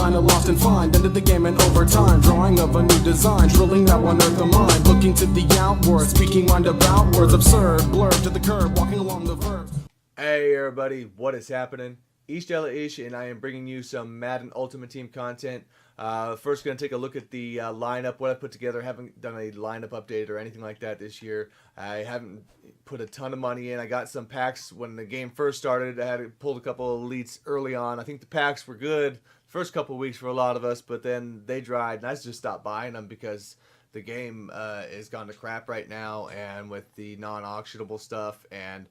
kinda lost and find. Ended the game in overtime, drawing of a new design, drilling that one earth of mine. Looking to the outward, speaking roundabout words, absurd, blurred to the curb, walking along the verge. Hey everybody, what is happening? H2H, and I am bringing you some Madden Ultimate Team content. First, going to take a look at the lineup, what I put together. I haven't done a lineup update or anything like that this year. I haven't put a ton of money in. I got some packs when the game first started. I had pulled a couple of elites early on. I think the packs were good first couple of weeks for a lot of us, but then they dried, and I just stopped buying them because the game is gone to crap right now, and with the non-auctionable stuff and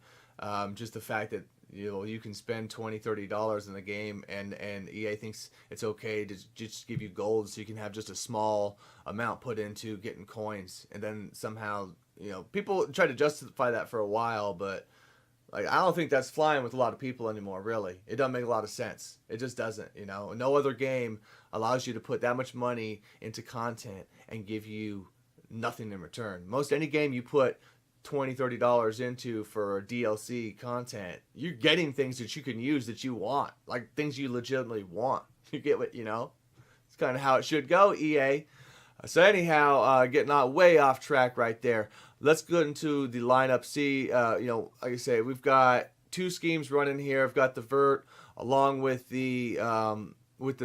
just the fact that you can spend $20-$30 in the game, and EA thinks it's okay to just give you gold so you can have just a small amount put into getting coins, and then somehow people try to justify that for a while, but like I don't think that's flying with a lot of people anymore. Really, it doesn't make a lot of sense. It just doesn't. No other game allows you to put that much money into content and give you nothing in return. Most any game you put $20-$30 into for DLC content, you're getting things that you can use that you want, like things you legitimately want. You get what it's kind of how it should go, EA. So anyhow, getting way off track right there. Let's go into the lineup. See, like I say, we've got two schemes running here. I've got the vert along with the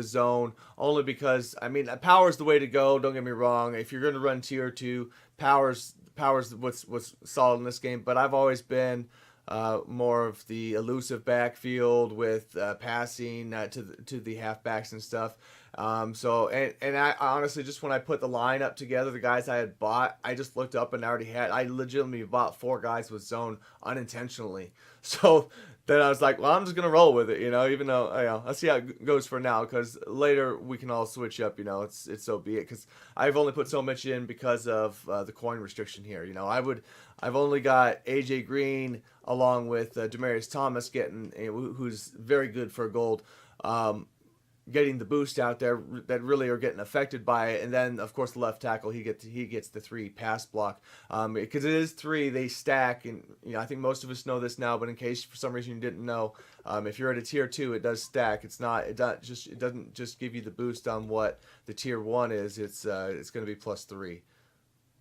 zone, only because power's the way to go. Don't get me wrong. If you're going to run tier 2, power's what's solid in this game, but I've always been more of the elusive backfield with passing to the halfbacks and stuff. And I honestly, just when I put the lineup together, the guys I had bought, I just looked up and I legitimately bought 4 guys with zone unintentionally. So then I was like, well, I'm just gonna roll with it, even though I'll see how it goes for now, because later we can all switch up. It's so be it, because I've only put so much in because of the coin restriction here. I've only got AJ Green along with Demaryius Thomas who's very good for gold, getting the boost out there that really are getting affected by it. And then of course the left tackle, he gets the 3 pass block, because it is 3, they stack. And I think most of us know this now, but in case for some reason you didn't know, if you're at a tier 2, it does stack. It doesn't just give you the boost on what the tier 1 is. It's going to be +3.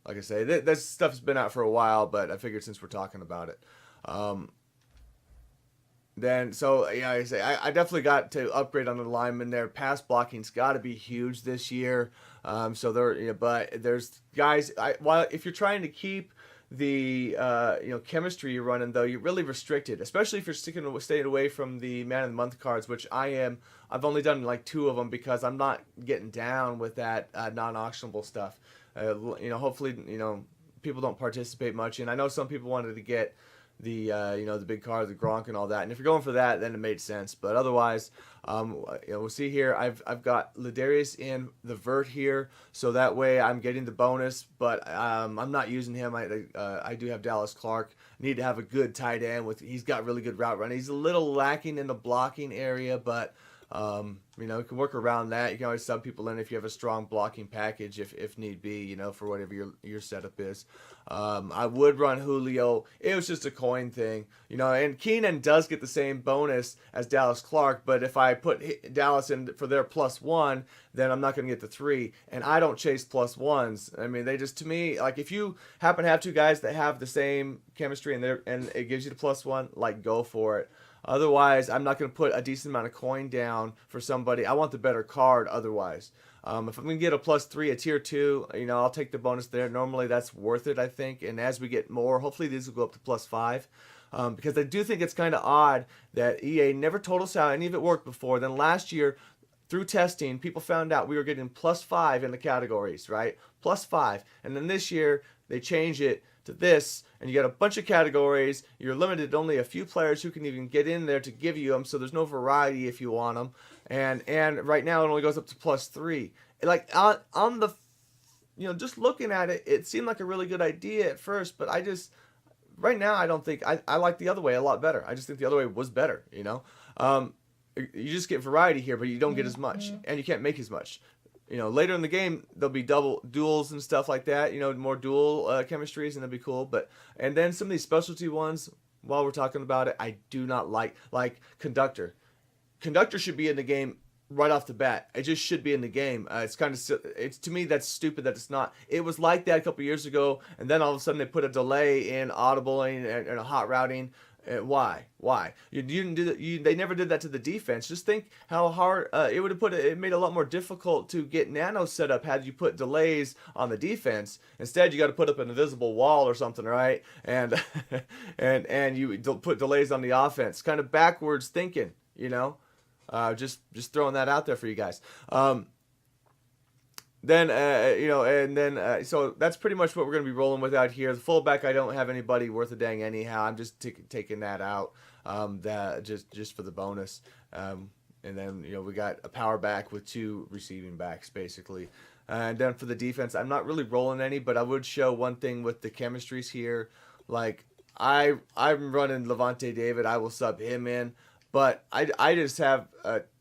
Like I say, this stuff's been out for a while, but I figured since we're talking about it, like I say, I definitely got to upgrade on the lineman there. Pass blocking's got to be huge this year. But there's guys. If you're trying to keep the chemistry you're running, though, you're really restricted, especially if you're staying away from the man of the month cards, which I am. I've only done like 2 of them because I'm not getting down with that non-auctionable stuff. Hopefully, people don't participate much, and I know some people wanted to get the the big card, the Gronk and all that, and if you're going for that, then it made sense. But otherwise, we'll see here. I've got Ladarius in the vert here, so that way I'm getting the bonus, but I'm not using him. I do have Dallas Clark. Need to have a good tight end he's got really good route running. He's a little lacking in the blocking area, but you can work around that. You can always sub people in if you have a strong blocking package, if need be, for whatever your setup is. I would run Julio. It was just a coin thing, and Keenan does get the same bonus as Dallas Clark, but if I put Dallas in for their +1, then I'm not going to get the 3, and I don't chase +1s. They just, to me, like, if you happen to have 2 guys that have the same chemistry and it gives you the +1, like, go for it. Otherwise, I'm not going to put a decent amount of coin down for somebody. I want the better card otherwise. If I'm going to get a +3, a tier 2, I'll take the bonus there. Normally, that's worth it, I think. And as we get more, hopefully these will go up to +5. Because I do think it's kind of odd that EA never told us how any of it worked before. Then last year, through testing, people found out we were getting +5 in the categories, right? +5. And then this year, they changed it to this, and you got a bunch of categories. You're limited to only a few players who can even get in there to give you them, so there's no variety if you want them. And right now it only goes up to +3. Like on the just looking at it, it seemed like a really good idea at first, but right now I don't think I like the other way a lot better. I just think the other way was better. You just get variety here, but you don't get as much, and you can't make as much. Later in the game, there'll be duels and stuff like that, more dual chemistries, and that'd be cool. And then some of these specialty ones, while we're talking about it, I do not like Conductor. Conductor should be in the game right off the bat. It just should be in the game. It's kind of, it's, to me, that's stupid that it's not. It was like that a couple years ago, and then all of a sudden they put a delay in audibling and a hot routing. Why? Why? You didn't do that. They never did that to the defense. Just think how hard it would have it made it a lot more difficult to get nano set up had you put delays on the defense. Instead, you got to put up an invisible wall or something, right? And and you put delays on the offense. Kind of backwards thinking, you know. Just throwing that out there for you guys. Then you know, and then so that's pretty much what we're gonna be rolling with out here. The fullback, I don't have anybody worth a dang anyhow. I'm just taking that out, that just for the bonus. And then you know we got a power back with 2 receiving backs basically. And then for the defense, I'm not really rolling any, but I would show one thing with the chemistries here. Like I'm running Levante David, I will sub him in, but I just have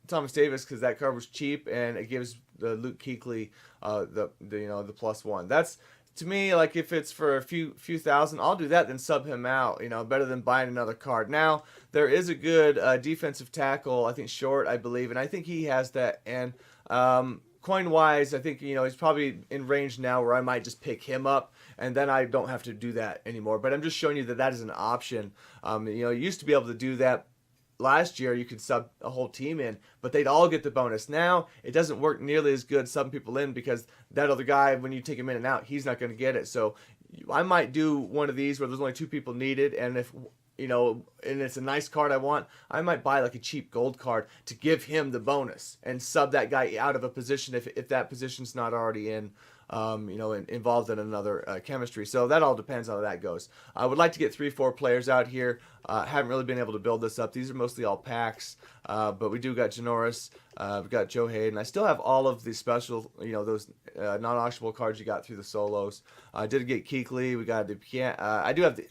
Thomas Davis because that cover's cheap and it gives the Luke Kuechly the you know the +1. That's to me like if it's for a few thousand, I'll do that then sub him out. You know, better than buying another card. Now there is a good defensive tackle, I think Short, I believe, and I think he has that. And coin wise, I think you know he's probably in range now where I might just pick him up, and then I don't have to do that anymore. But I'm just showing you that that is an option. You know, you used to be able to do that. Last year, you could sub a whole team in, but they'd all get the bonus. Now, it doesn't work nearly as good subbing people in because that other guy, when you take him in and out, he's not going to get it. So I might do one of these where there's only 2 people needed, and if, you know, and it's a nice card I want, I might buy like a cheap gold card to give him the bonus and sub that guy out of a position if that position's not already in. You know, involved in another chemistry. So that all depends on how that goes. I would like to get 3-4 players out here. Haven't really been able to build this up. These are mostly all packs, but we do got Janoris, we've got Joe Hayden. I still have all of the special, you know, those non-auctionable cards you got through the solos. I did get Kuechly. We got the I do have the.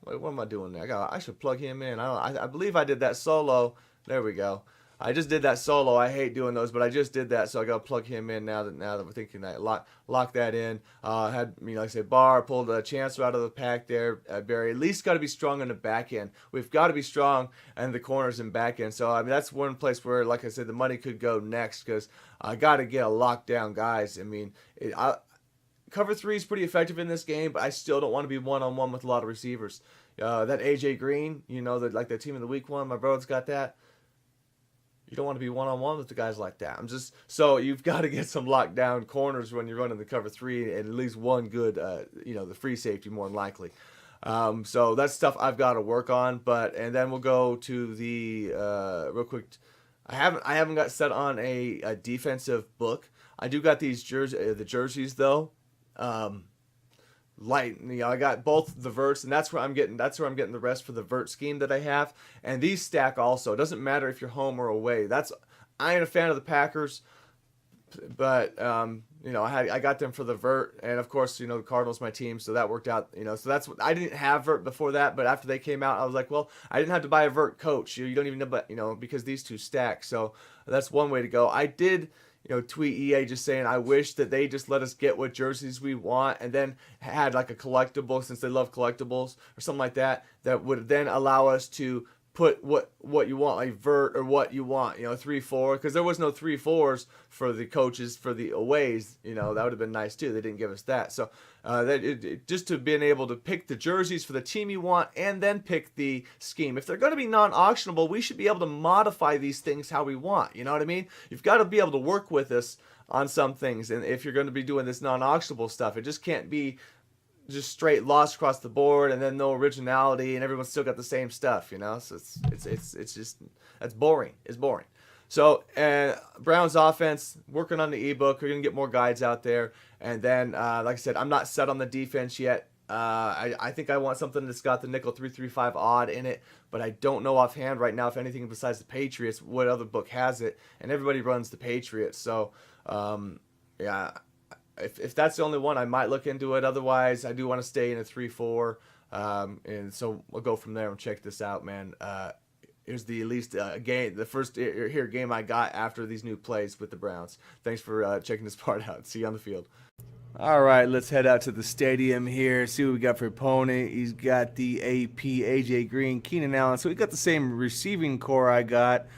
What am I doing there? I should plug him in. I believe I did that solo. There we go. I just did that solo. I hate doing those, but I just did that, so I got to plug him in now that we're thinking that. Lock that in. Had, you know, like I said, Barr pulled a Chancellor out of the pack there. Barry at least got to be strong in the back end. We've got to be strong in the corners and back end. So I mean that's one place where, like I said, the money could go next because I got to get a lockdown guys. I mean, cover 3 is pretty effective in this game, but I still don't want to be one-on-one with a lot of receivers. That AJ Green, you know, like the team of the week one. My brother's got that. You don't want to be one-on-one with the guys like that. So you've got to get some lockdown corners when you're running the cover 3 and at least one good, you know, the free safety more than likely. So that's stuff I've got to work on. And then we'll go to the real quick. I haven't got set on a defensive book. I do got these the jerseys though. Light, you know, I got both the verts, and that's where I'm getting the rest for the vert scheme that I have. And these stack also. It doesn't matter if you're home or away. I ain't a fan of the Packers, but you know, I got them for the vert, and of course, you know, the Cardinals my team, so that worked out. You know, so that's what I didn't have vert before that, but after they came out, I was like, well, I didn't have to buy a vert coach. You don't even know, but you know, because these 2 stack. So that's one way to go. I did. You know, tweet EA just saying I wish that they just let us get what jerseys we want and then had like a collectible, since they love collectibles or something like that, that would then allow us to put what you want, like vert or what you want, you know, 3-4, because there was no 3-4s for the coaches for the aways. You know, that would have been nice too. They didn't give us that. So just to being able to pick the jerseys for the team you want and then pick the scheme. If they're going to be non-auctionable, we should be able to modify these things how we want. You know what I mean? You've got to be able to work with us on some things. And if you're going to be doing this non-auctionable stuff, it just can't be just straight lost across the board and then no originality and everyone's still got the same stuff, you know. So it's just, that's boring. It's boring. So Brown's offense, working on the ebook. We're gonna get more guides out there, and then like I said, I'm not set on the defense yet. I think I want something that's got the nickel 3-3-5 odd in it, but I don't know offhand right now if anything besides the Patriots, what other book has it, and everybody runs the Patriots. So yeah. If that's the only one, I might look into it. Otherwise, I do want to stay in a 3-4, and so we'll go from there and check this out, man. Here's the at least game, the first game I got after these new plays with the Browns. Thanks for checking this part out. See you on the field. All right, let's head out to the stadium here. See what we got for opponent. He's got the AP, AJ Green, Keenan Allen. So we got the same receiving core I got.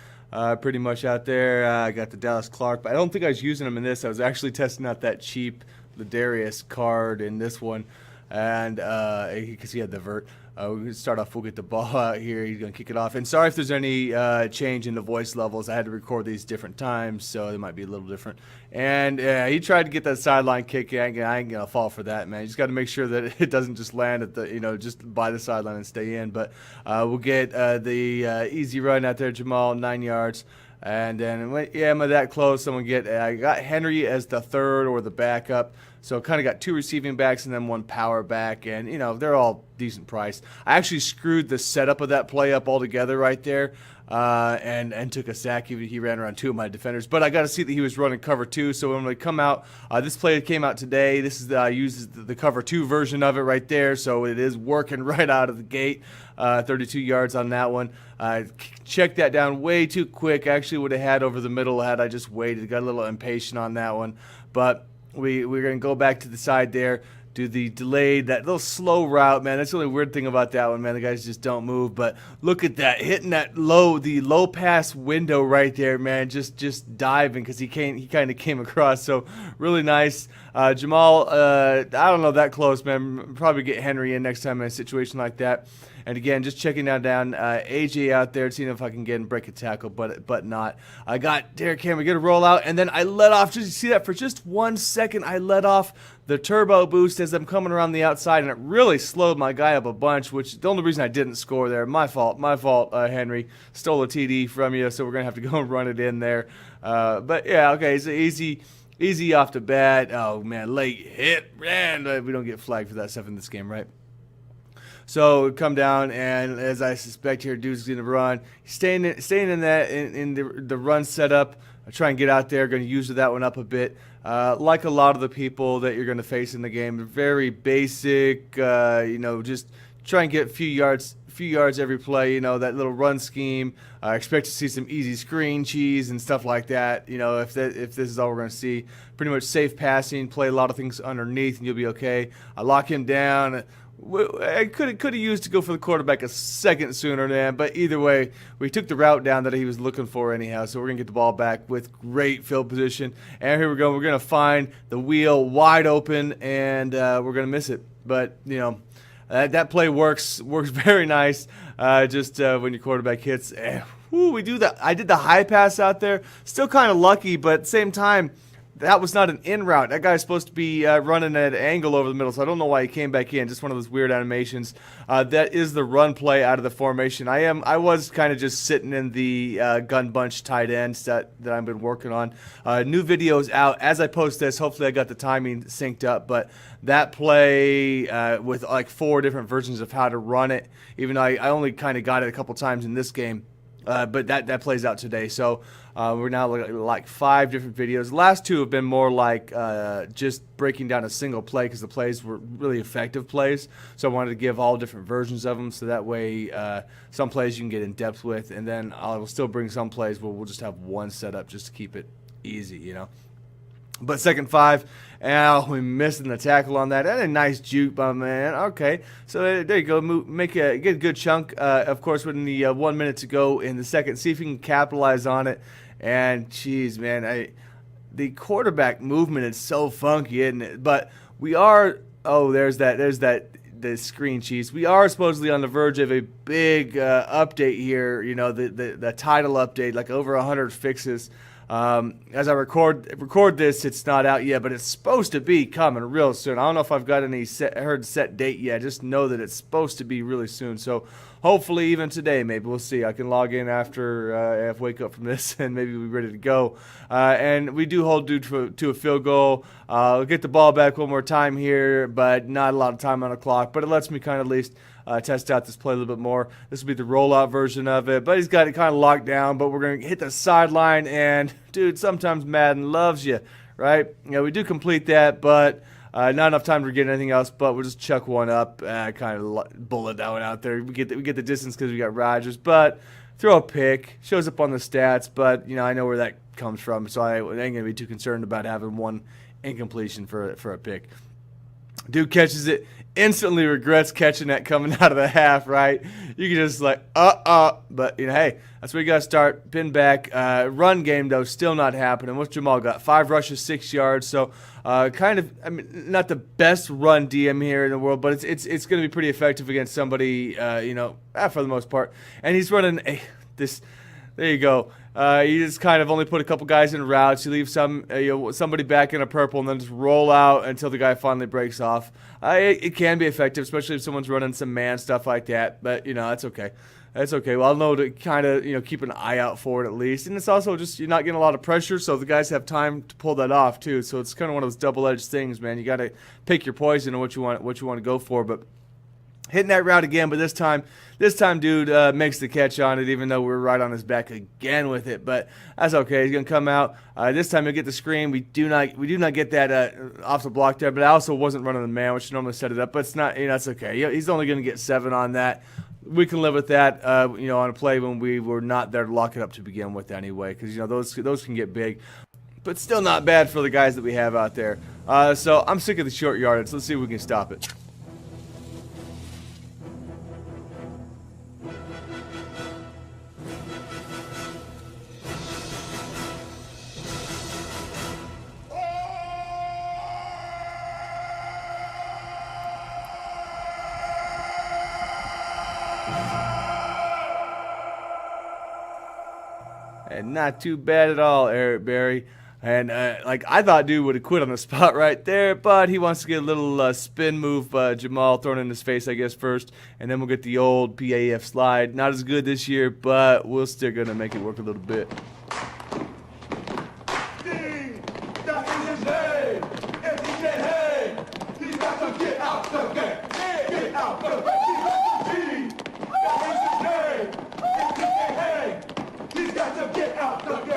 pretty much out there. I got the Dallas Clark, but I don't think I was using them in this. I was actually testing out that cheap Ladarius card in this one, and because he had the vert. We start off, we'll get the ball out here. He's going to kick it off. And sorry if there's any change in the voice levels. I had to record these different times, so they might be a little different. And he tried to get that sideline kick. I ain't going to fall for that, man. You just got to make sure that it doesn't just land at the, just by the sideline and stay in. But we'll get the easy run out there, Jamal, 9 yards. And then, am I that close? Someone I got Henry as the third or the backup. So kind of got 2 receiving backs and then 1 power back. And, they're all decent price. I actually screwed the setup of that play up altogether right there. And took a sack. He ran around 2 of my defenders. But I got to see that he was running cover 2. So when we come out, this play came out today. This is uses the cover 2 version of it right there. So it is working right out of the gate. 32 yards on that one. Checked that down way too quick. Actually would have had over the middle had I just waited. Got a little impatient on that one. But we're going to go back to the side there. Do the delayed, that little slow route, man. That's the only weird thing about that one, man. The guys just don't move. But look at that, hitting that the low pass window right there, man. Just diving because he kind of came across. So really nice. Jamal, I don't know that close, man. Probably get Henry in next time in a situation like that. And again, just checking down AJ out there, seeing if I can get him break a tackle, but not. I got Derrick Henry, get a rollout, and then I let off. Just see that for just 1 second, I let off the turbo boost as I'm coming around the outside, and it really slowed my guy up a bunch. Which the only reason I didn't score there, my fault. Henry stole a TD from you, so we're gonna have to go and run it in there. But yeah, okay, so easy off the bat. Oh man, late hit, man. We don't get flagged for that stuff in this game, right? So come down, and as I suspect here, dude's going to run. Staying in the run setup. I try and get out there. Going to use that one up a bit. Like a lot of the people that you're going to face in the game, very basic. Just try and get a few yards every play. That little run scheme. I expect to see some easy screen cheese and stuff like that. If this is all we're going to see, pretty much safe passing. Play a lot of things underneath, and you'll be okay. I lock him down. I could have used to go for the quarterback a second sooner, man. But either way, we took the route down that he was looking for anyhow. So we're going to get the ball back with great field position. And here we go. We're going to find the wheel wide open, and we're going to miss it. But, that play works very nice. Just when your quarterback hits. We do that. I did the high pass out there. Still kind of lucky, but at the same time, that was not an in route. That guy's supposed to be running at an angle over the middle, so I don't know why he came back in. Just one of those weird animations. That is the run play out of the formation. I was kind of just sitting in the gun bunch tight ends that I've been working on. New videos out as I post this. Hopefully I got the timing synced up, but that play with like 4 different versions of how to run it, even though I only kind of got it a couple times in this game. But that plays out today. So we're now like 5 different videos. The last 2 have been more like just breaking down a single play because the plays were really effective plays. So I wanted to give all different versions of them so that way some plays you can get in depth with. And then I will still bring some plays where we'll just have one setup just to keep it easy, But second 5, and we missing the tackle on that. And a nice juke by man. Okay, so there you go. Get a good chunk. Of course, within the 1 minute to go in the second, see if you can capitalize on it. And geez, man, the quarterback movement is so funky, isn't it? But we are. Oh, there's the screen cheese. We are supposedly on the verge of a big update here. The title update, like over 100 fixes. As I record this, it's not out yet, but it's supposed to be coming real soon. I don't know if I've got any set date yet. I just know that it's supposed to be really soon. So hopefully even today, maybe we'll see. I can log in after I wake up from this and maybe we'll be ready to go. And we do hold due to a field goal. We'll get the ball back one more time here, but not a lot of time on the clock. But it lets me kind of at least test out this play a little bit more. This will be the rollout version of it, but he's got it kind of locked down. But we're going to hit the sideline, and dude, sometimes Madden loves you, right? We do complete that, but not enough time to get anything else. But we'll just chuck one up, kind of bullet that one out there. We get the distance because we got Rodgers, but throw a pick, shows up on the stats. But I know where that comes from, so I ain't gonna be too concerned about having one incompletion for a pick. Dude catches it, instantly regrets catching that coming out of the half, right? You can just like, but you know, hey, that's where you got to start. Pin back. Run game, though, still not happening. What's Jamal got? 5 rushes, 6 yards. So kind of, I mean, not the best run DM here in the world, but it's going to be pretty effective against somebody, you know, for the most part. And he's running this. There you go. You just kind of only put a couple guys in routes. You leave somebody back in a purple, and then just roll out until the guy finally breaks off. It can be effective, especially if someone's running some man stuff like that. But you know, that's okay. That's okay. Well, I'll know to kind of keep an eye out for it at least. And it's also just you're not getting a lot of pressure, so the guys have time to pull that off too. So it's kind of one of those double-edged things, man. You got to pick your poison and what you want to go for, but. Hitting that route again, but this time, dude makes the catch on it, even though we're right on his back again with it. But that's okay. He's gonna come out. This time he'll get the screen. We do not get that off the block there. But I also wasn't running the man, which normally set it up. But it's not. That's okay. He's only gonna get 7 on that. We can live with that. On a play when we were not there to lock it up to begin with anyway, because those can get big. But still not bad for the guys that we have out there. So I'm sick of the short yardage. Let's see if we can stop it. And not too bad at all, Eric Berry. And like I thought, dude would have quit on the spot right there, but he wants to get a little spin move. Jamal thrown in his face, I guess, first, and then we'll get the old PAF slide. Not as good this year, but we're still gonna make it work a little bit. Get out the game!